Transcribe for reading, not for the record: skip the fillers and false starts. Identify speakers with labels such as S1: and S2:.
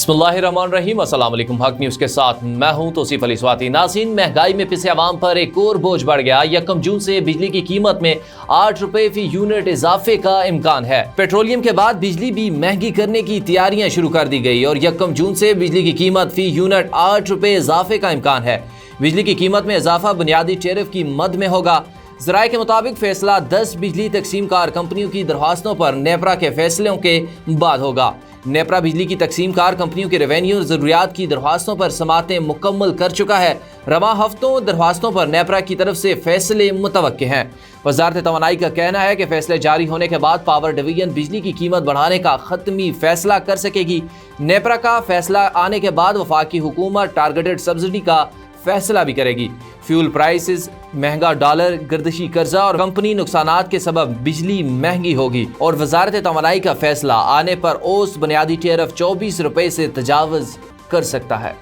S1: बिस्मिल्लाहिर्रहमानिर्रहीम। अस्सलाम वालेकुम। हक न्यूज़ के साथ मैं हूं तौसीफ अली स्वाति। नाज़रीन, महंगाई में पिसे अवाम पर एक और बोझ बढ़ गया। 1 जून से बिजली की कीमत में 8 रुपए फी यूनिट इजाफे का इम्कान है। पेट्रोलियम के बाद बिजली भी महंगी करने की तैयारियां शुरू कर दी गई और 1 जून से बिजली की कीमत फी यूनिट 8 रुपए इजाफे का इम्कान है। बिजली की कीमत में इजाफा बुनियादी टैरिफ की मद में होगा। ज़राए के मुताबिक फैसला 10 बिजली तकसीम कार कंपनियों की दरख्वास्तों पर नेपरा के फैसलों के बाद होगा। नेपरा बिजली की तकसीम कार कंपनियों के रेवेन्यू ज़रूरियात की दरख्वास्तों पर समातें मुकम्मल कर चुका है। रवां हफ्तों दरख्वास्तों पर नेपरा की तरफ से फैसले मुतवक्के हैं। वज़ारत तवानाई का कहना है कि फैसले जारी होने के बाद पावर डिवीजन बिजली की कीमत बढ़ाने का ख़त्मी फैसला कर सकेगी। नेपरा का फैसला आने के बाद वफाकी हुकूमत टारगेटेड सब्सिडी का फैसला भी करेगी। फ्यूल प्राइसेस, महंगा डॉलर, गर्दिशी कर्जा और कंपनी नुकसानात के सबब बिजली महंगी होगी और वजारत तवानाई का फैसला आने पर औसत बुनियादी टैरिफ 24 रुपए से तजावुज़ कर सकता है।